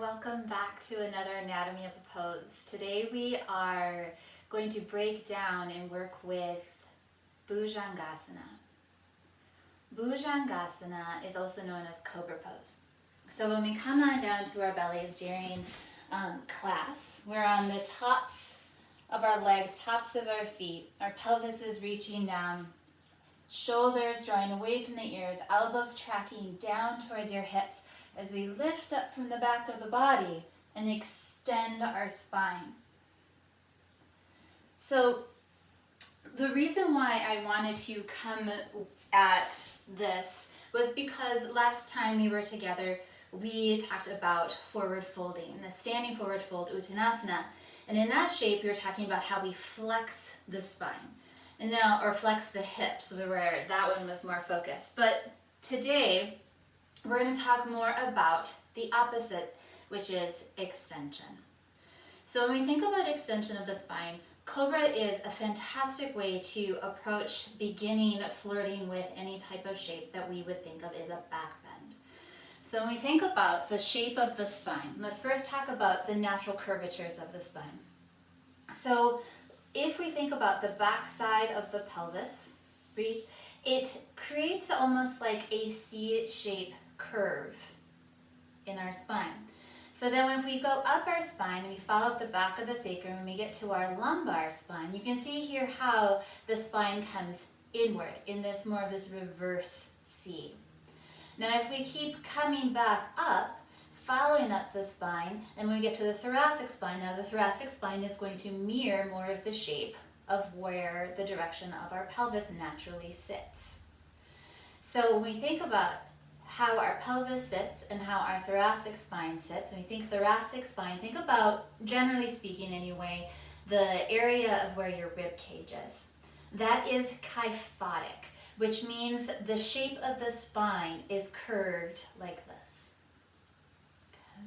welcome back to another Anatomy of a Pose. Today we are going to break down and work with Bhujangasana. Bhujangasana is also known as cobra pose. So when we come on down to our bellies during class, we're on the tops of our legs, tops of our feet, our pelvis is reaching down, shoulders drawing away from the ears, elbows tracking down towards your hips, as we lift up from the back of the body and extend our spine. So the reason why I wanted to come at this was because last time we were together, we talked about forward folding, the standing forward fold, Uttanasana. And in that shape, we were talking about how we flex the spine, and now, or flex the hips, where that one was more focused. But today, we're going to talk more about the opposite, which is extension. So when we think about extension of the spine, cobra is a fantastic way to approach beginning flirting with any type of shape that we would think of as a back bend. So when we think about the shape of the spine, let's first talk about the natural curvatures of the spine. So if we think about the back side of the pelvis, it creates almost like a C-shaped curve in our spine. So then if we go up our spine and we follow up the back of the sacrum and we get to our lumbar spine, you can see here how the spine comes inward in this more of this reverse C. Now if we keep coming back up, following up the spine, and when we get to the thoracic spine, now the thoracic spine is going to mirror more of the shape of where the direction of our pelvis naturally sits. So when we think about how our pelvis sits and how our thoracic spine sits, and we think thoracic spine, think about, generally speaking anyway, the area of where your rib cage is. That is kyphotic, which means the shape of the spine is curved like this. Okay.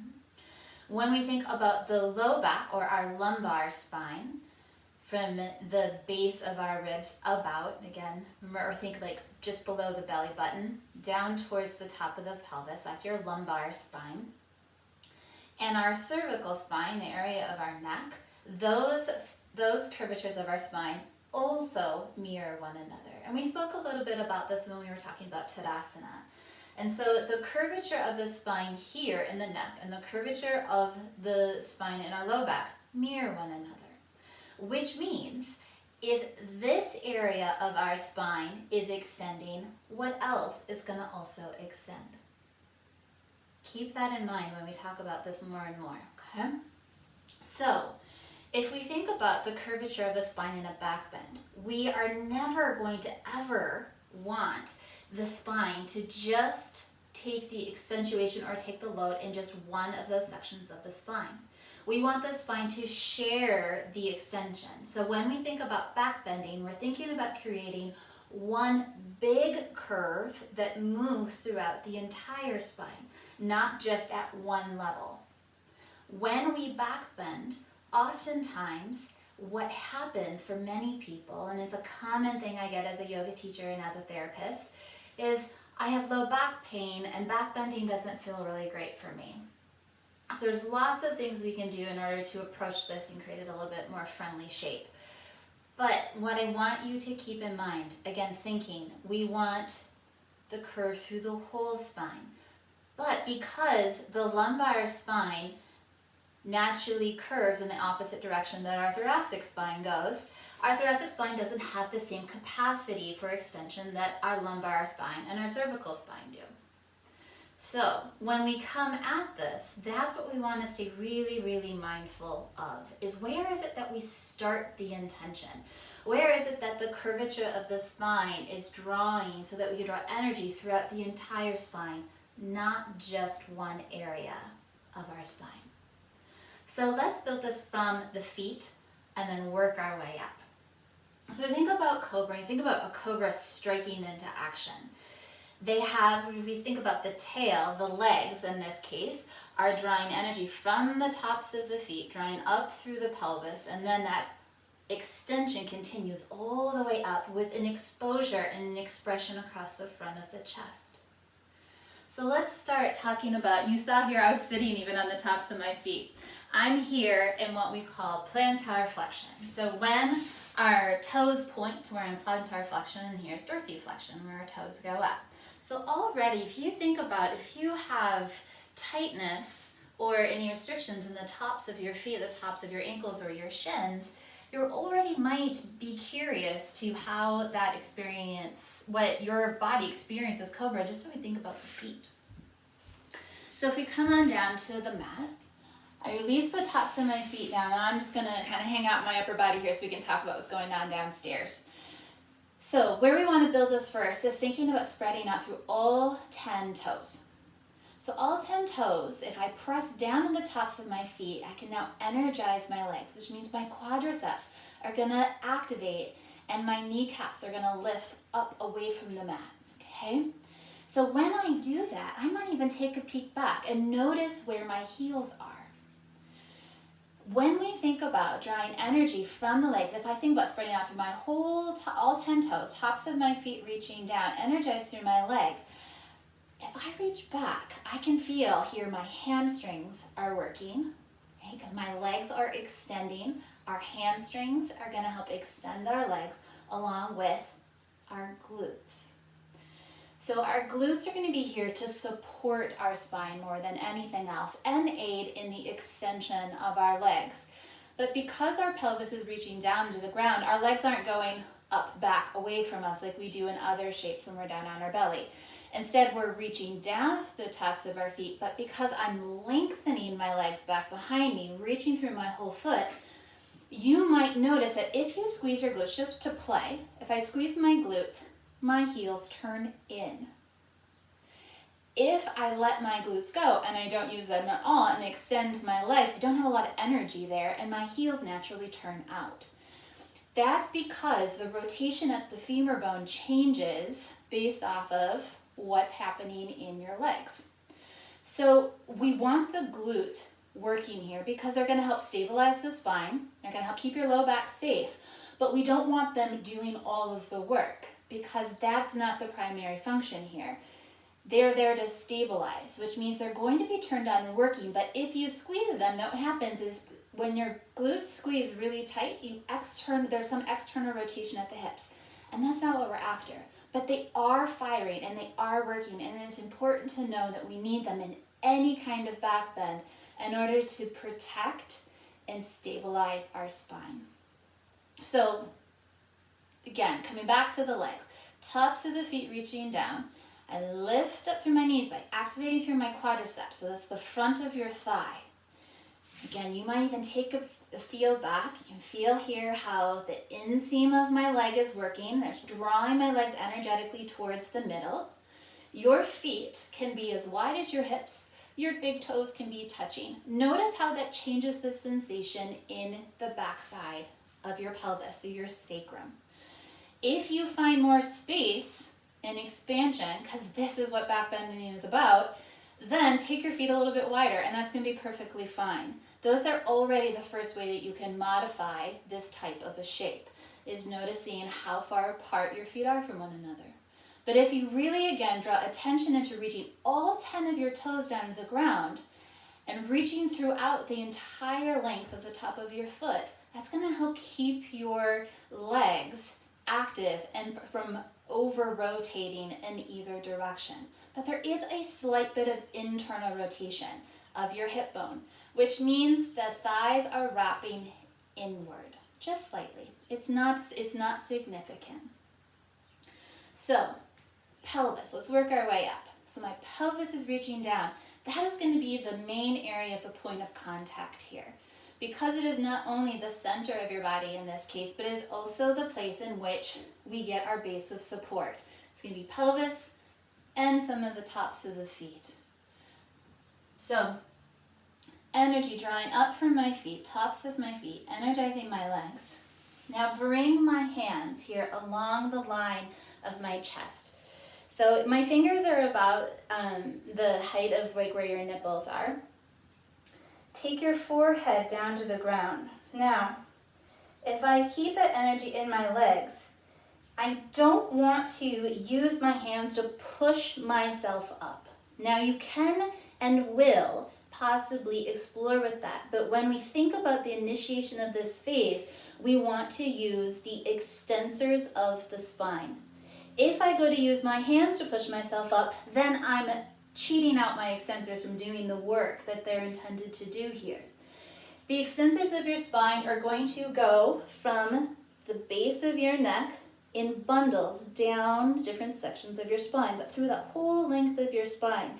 When we think about the low back or our lumbar spine, from the base of our ribs about, again, remember, or think like just below the belly button, down towards the top of the pelvis, that's your lumbar spine. And our cervical spine, the area of our neck, those curvatures of our spine also mirror one another. And we spoke a little bit about this when we were talking about Tadasana. And so the curvature of the spine here in the neck and the curvature of the spine in our low back mirror one another. Which means if this area of our spine is extending, what else is going to also extend? Keep that in mind when we talk about this more and more, okay? So, if we think about the curvature of the spine in a back bend, we are never going to ever want the spine to just take the accentuation or take the load in just one of those sections of the spine. We want the spine to share the extension. So when we think about back bending, we're thinking about creating one big curve that moves throughout the entire spine, not just at one level. When we back bend, oftentimes what happens for many people, and it's a common thing I get as a yoga teacher and as a therapist, is I have low back pain and back bending doesn't feel really great for me. So there's lots of things we can do in order to approach this and create it a little bit more friendly shape. But what I want you to keep in mind, again thinking, we want the curve through the whole spine. But because the lumbar spine naturally curves in the opposite direction that our thoracic spine goes, our thoracic spine doesn't have the same capacity for extension that our lumbar spine and our cervical spine do. So when we come at this, that's what we want to stay really, really mindful of, is where is it that we start the intention? Where is it that the curvature of the spine is drawing so that we can draw energy throughout the entire spine, not just one area of our spine? So let's build this from the feet and then work our way up. So think about cobra, think about a cobra striking into action. They have, if we think about the tail, the legs in this case, are drawing energy from the tops of the feet, drawing up through the pelvis, and then that extension continues all the way up with an exposure and an expression across the front of the chest. So let's start talking about, you saw here I was sitting even on the tops of my feet. I'm here in what we call plantar flexion. So when our toes point, we're in plantar flexion, and here's dorsiflexion, where our toes go up. So already, if you think about, if you have tightness or any restrictions in the tops of your feet, the tops of your ankles or your shins, you already might be curious to how that experience, what your body experiences cobra, just when we think about the feet. So if we come on down to the mat, I release the tops of my feet down, and I'm just gonna kind of hang out my upper body here so we can talk about what's going on downstairs. So where we want to build this first is thinking about spreading out through all 10 toes. So all 10 toes, if I press down on the tops of my feet, I can now energize my legs, which means my quadriceps are gonna activate and my kneecaps are gonna lift up away from the mat, okay? So when I do that, I might even take a peek back and notice where my heels are. When we think about drawing energy from the legs, if I think about spreading out through my all 10 toes, tops of my feet reaching down, energized through my legs, if I reach back, I can feel here my hamstrings are working, okay, because my legs are extending. Our hamstrings are going to help extend our legs along with our glutes. So our glutes are going to be here to support our spine more than anything else and aid in the extension of our legs. But because our pelvis is reaching down to the ground, our legs aren't going up, back, away from us like we do in other shapes when we're down on our belly. Instead, we're reaching down to the tops of our feet, but because I'm lengthening my legs back behind me, reaching through my whole foot, you might notice that if you squeeze your glutes, just to play, if I squeeze my glutes, my heels turn in. If I let my glutes go and I don't use them at all and extend my legs, I don't have a lot of energy there and my heels naturally turn out. That's because the rotation at the femur bone changes based off of what's happening in your legs. So we want the glutes working here because they're going to help stabilize the spine, they're going to help keep your low back safe, but we don't want them doing all of the work because that's not the primary function here. They're there to stabilize, which means they're going to be turned on and working, but if you squeeze them, what happens is when your glutes squeeze really tight, there's some external rotation at the hips, and that's not what we're after. But they are firing and they are working, and it's important to know that we need them in any kind of back bend in order to protect and stabilize our spine. So again, coming back to the legs, tops of the feet reaching down, I lift up through my knees by activating through my quadriceps, so that's the front of your thigh. Again, you might even take a feel back. You can feel here how the inseam of my leg is working. There's drawing my legs energetically towards the middle. Your feet can be as wide as your hips. Your big toes can be touching. Notice how that changes the sensation in the backside of your pelvis, so your sacrum. If you find more space and expansion, because this is what back bending is about, then take your feet a little bit wider, and that's going to be perfectly fine. Those are already the first way that you can modify this type of a shape, is noticing how far apart your feet are from one another. But if you really, again, draw attention into reaching all 10 of your toes down to the ground and reaching throughout the entire length of the top of your foot, that's going to help keep your legs active and from over-rotating in either direction. But there is a slight bit of internal rotation of your hip bone, which means the thighs are wrapping inward, just slightly. It's not significant. So, pelvis, let's work our way up. So my pelvis is reaching down. That is going to be the main area of the point of contact here, because it is not only the center of your body in this case, but it is also the place in which we get our base of support. It's going to be pelvis and some of the tops of the feet. So, energy drawing up from my feet, tops of my feet, energizing my legs. Now bring my hands here along the line of my chest. So my fingers are about the height of like where your nipples are. Take your forehead down to the ground. Now, if I keep that energy in my legs, I don't want to use my hands to push myself up, Now you can and will possibly explore with that, but when we think about the initiation of this phase, we want to use the extensors of the spine. If I go to use my hands to push myself up, then I'm cheating out my extensors from doing the work that they're intended to do here. The extensors of your spine are going to go from the base of your neck in bundles down different sections of your spine, but through the whole length of your spine.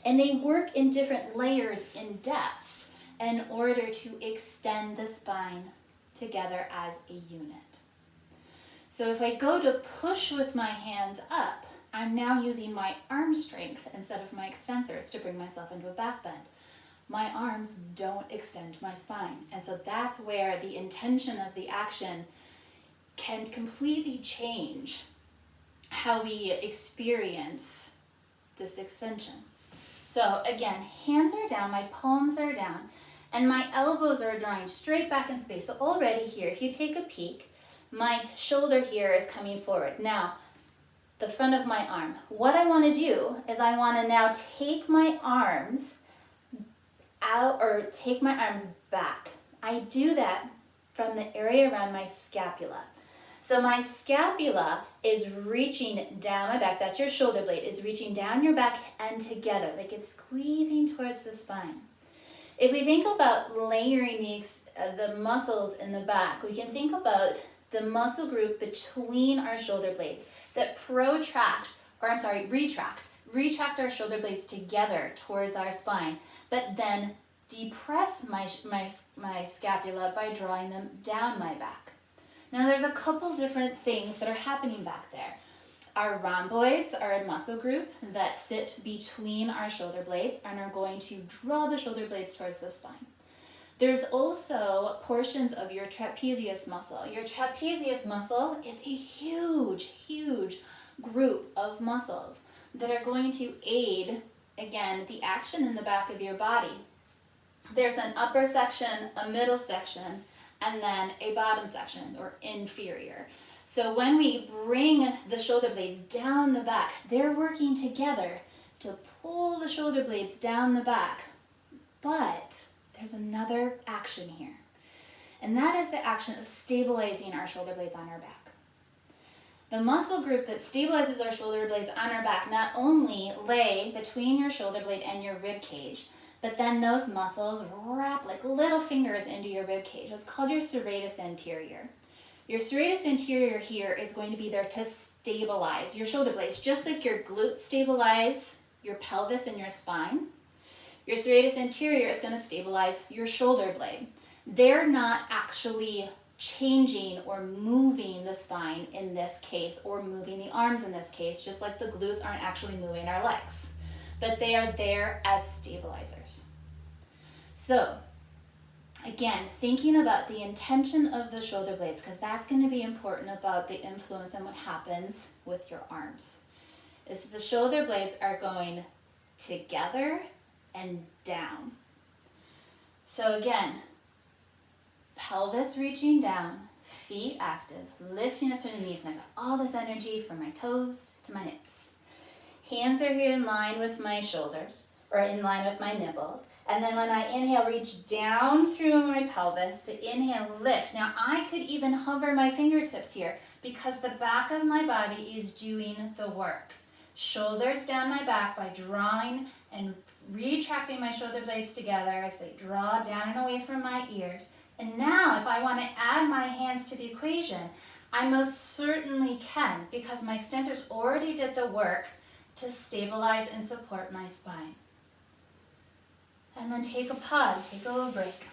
And they work in different layers and depths in order to extend the spine together as a unit. So if I go to push with my hands up, I'm now using my arm strength instead of my extensors to bring myself into a back bend. My arms don't extend my spine. And so that's where the intention of the action can completely change how we experience this extension. So again, hands are down, my palms are down, and my elbows are drawing straight back in space. So already here, if you take a peek, my shoulder here is coming forward. Now, the front of my arm. What I want to do is I want to now take my arms out, or take my arms back. I do that from the area around my scapula. So my scapula is reaching down my back, that's your shoulder blade, is reaching down your back and together, like it's squeezing towards the spine. If we think about layering the muscles in the back, we can think about the muscle group between our shoulder blades that retract our shoulder blades together towards our spine, but then depress my scapula by drawing them down my back. Now there's a couple different things that are happening back there. Our rhomboids are a muscle group that sit between our shoulder blades and are going to draw the shoulder blades towards the spine. There's also portions of your trapezius muscle. Your trapezius muscle is a huge, huge group of muscles that are going to aid, again, the action in the back of your body. There's an upper section, a middle section, and then a bottom section, or inferior. So when we bring the shoulder blades down the back, they're working together to pull the shoulder blades down the back. But there's another action here, and that is the action of stabilizing our shoulder blades on our back. The muscle group that stabilizes our shoulder blades on our back not only lay between your shoulder blade and your rib cage, but then those muscles wrap like little fingers into your rib cage. It's called your serratus anterior. Your serratus anterior here is going to be there to stabilize your shoulder blades, just like your glutes stabilize your pelvis and your spine. Your serratus anterior is going to stabilize your shoulder blade. They're not actually changing or moving the spine in this case, or moving the arms in this case, just like the glutes aren't actually moving our legs, but they are there as stabilizers. So again, thinking about the intention of the shoulder blades, because that's going to be important about the influence and what happens with your arms, is the shoulder blades are going together and down. So again, pelvis reaching down, feet active, lifting up to the knees, and I've got all this energy from my toes to my hips. Hands are here in line with my shoulders, or in line with my nipples. And then when I inhale, reach down through my pelvis to inhale, lift. Now I could even hover my fingertips here because the back of my body is doing the work. Shoulders down my back by drawing and retracting my shoulder blades together as they draw down and away from my ears. And now if I want to add my hands to the equation, I most certainly can, because my extensors already did the work to stabilize and support my spine. And then take a pause, take a little break.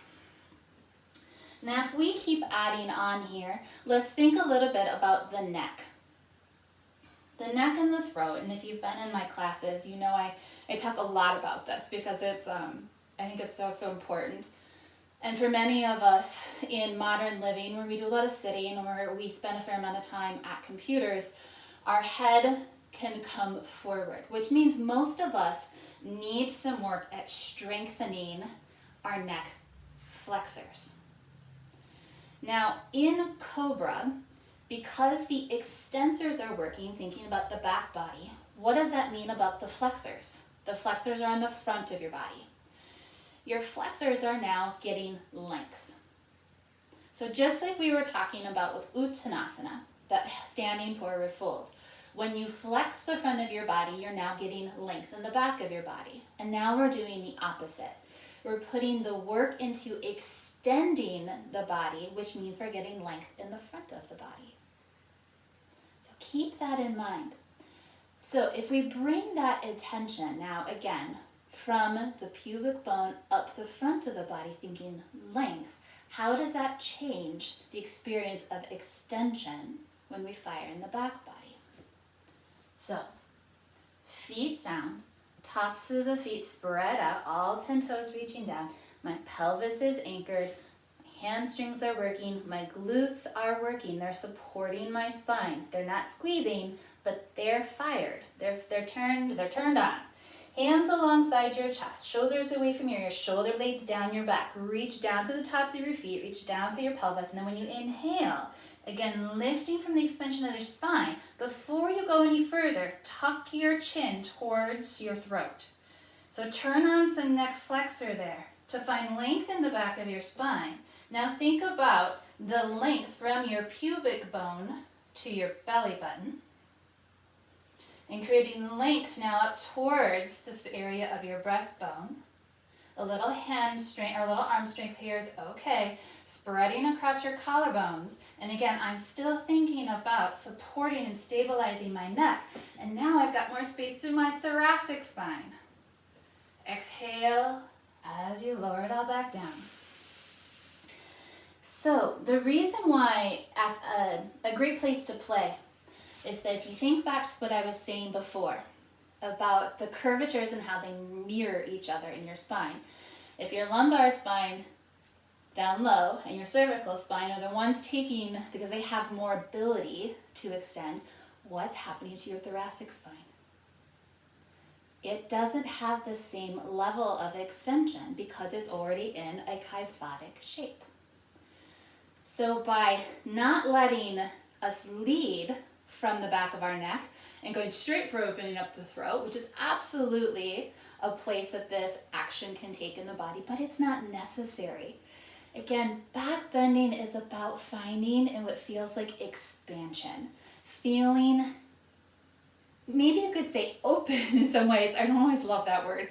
Now if we keep adding on here, let's think a little bit about the neck. The neck and the throat, and if you've been in my classes, you know I talk a lot about this because it's I think it's so important. And for many of us in modern living, where we do a lot of sitting, or where we spend a fair amount of time at computers, our head can come forward, which means most of us need some work at strengthening our neck flexors. Now in cobra, because the extensors are working, thinking about the back body, what does that mean about the flexors? The flexors are on the front of your body. Your flexors are now getting length. So just like we were talking about with Uttanasana, that standing forward fold, when you flex the front of your body, you're now getting length in the back of your body. And now we're doing the opposite. We're putting the work into extending the body, which means we're getting length in the front of the body. So keep that in mind. So if we bring that attention now again from the pubic bone up the front of the body, thinking length, how does that change the experience of extension when we fire in the back body? So feet down, tops of the feet spread out, all 10 toes reaching down. My pelvis is anchored, my hamstrings are working, my glutes are working. They're supporting my spine. They're not squeezing, but they're fired. They're turned on. Hands alongside your chest, shoulders away from your ears, shoulder blades down your back. Reach down through the tops of your feet, reach down through your pelvis, and then when you inhale, again, lifting from the expansion of your spine. Before you go any further, tuck your chin towards your throat. So turn on some neck flexor there to find length in the back of your spine. Now think about the length from your pubic bone to your belly button. And creating length now up towards this area of your breastbone. A little hand strength or a little arm strength here is okay. Spreading across your collarbones. And again, I'm still thinking about supporting and stabilizing my neck. And now I've got more space through my thoracic spine. Exhale as you lower it all back down. So the reason why that's a great place to play is that if you think back to what I was saying before about the curvatures and how they mirror each other in your spine. If your lumbar spine down low and your cervical spine are the ones taking, because they have more ability to extend, what's happening to your thoracic spine? It doesn't have the same level of extension because it's already in a kyphotic shape. So by not letting us lead from the back of our neck and going straight for opening up the throat, which is absolutely a place that this action can take in the body, but it's not necessary. Again, back bending is about finding in what feels like expansion, feeling, maybe you could say open in some ways. I don't always love that word,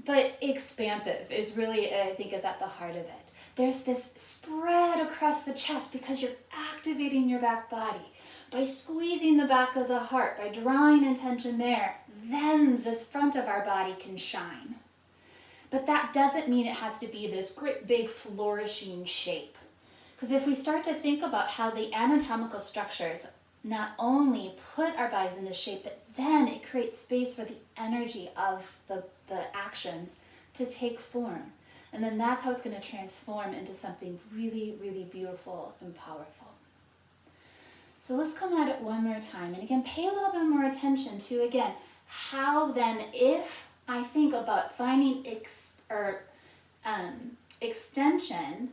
but expansive is really, I think, is at the heart of it. There's this spread across the chest because you're activating your back body. By squeezing the back of the heart, by drawing intention there, then this front of our body can shine. But that doesn't mean it has to be this great big flourishing shape. Because if we start to think about how the anatomical structures not only put our bodies in this shape, but then it creates space for the energy of the actions to take form. And then that's how it's going to transform into something really, really beautiful and powerful. So let's come at it one more time. And again, pay a little bit more attention to, again, how then, if I think about finding extension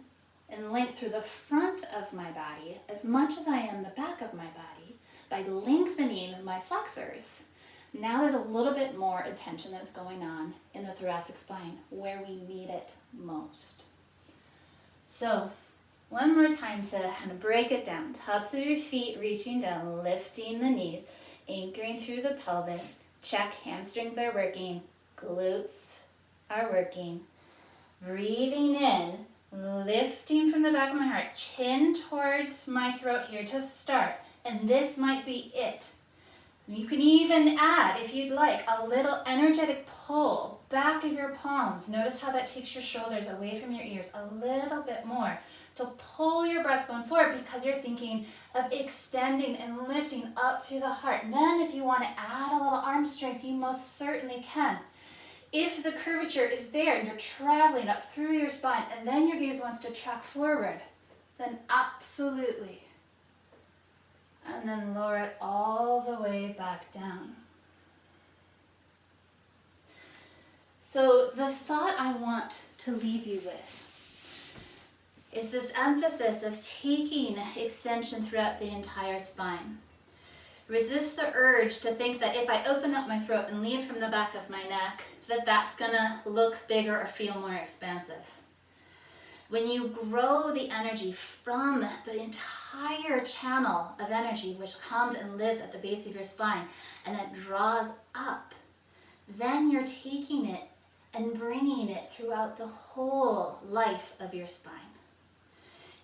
and length through the front of my body, as much as I am the back of my body, by lengthening my flexors, now there's a little bit more attention that's going on in the thoracic spine where we need it most. So one more time to kind of break it down. Tops of your feet reaching down, lifting the knees, anchoring through the pelvis. Check, hamstrings are working, glutes are working. Breathing in, lifting from the back of my heart, chin towards my throat here to start. And this might be it. You can even add, if you'd like, a little energetic pull back of your palms. Notice how that takes your shoulders away from your ears a little bit more to pull your breastbone forward because you're thinking of extending and lifting up through the heart. And then if you want to add a little arm strength, you most certainly can. If the curvature is there and you're traveling up through your spine and then your gaze wants to track forward, then absolutely. And then lower it all the way back down. So the thought I want to leave you with is this emphasis of taking extension throughout the entire spine. Resist the urge to think that if I open up my throat and lead from the back of my neck, that that's gonna look bigger or feel more expansive. When you grow the energy from the entire channel of energy which comes and lives at the base of your spine and that draws up, then you're taking it and bringing it throughout the whole life of your spine.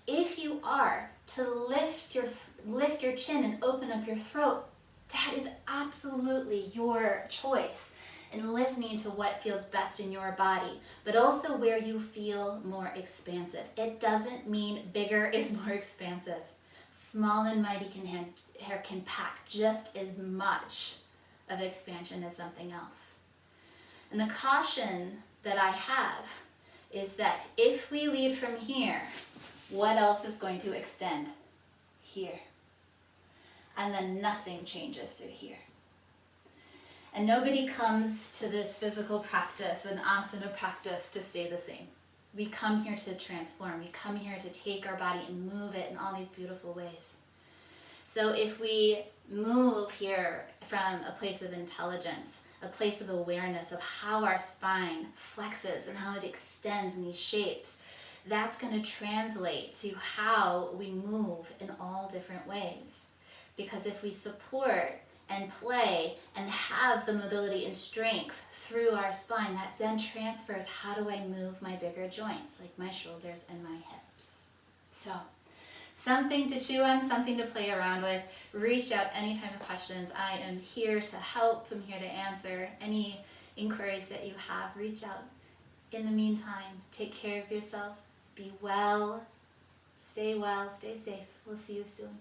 If you are to lift your chin and open up your throat, that is absolutely your choice in listening to what feels best in your body, but also where you feel more expansive. It doesn't mean bigger is more expansive. Small and mighty can pack just as much of expansion as something else. And the caution that I have is that if we lead from here, what else is going to extend? Here. And then nothing changes through here. And nobody comes to this physical practice, an asana practice, to stay the same. We come here to transform. We come here to take our body and move it in all these beautiful ways. So if we move here from a place of intelligence, a place of awareness of how our spine flexes and how it extends in these shapes, that's going to translate to how we move in all different ways. Because if we support and play and have the mobility and strength through our spine, that then transfers, how do I move my bigger joints, like my shoulders and my hips? So, something to chew on, something to play around with. Reach out anytime with questions. I am here to help. I'm here to answer any inquiries that you have. Reach out. In the meantime, take care of yourself. Be well. Stay safe. We'll see you soon.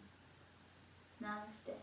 Namaste.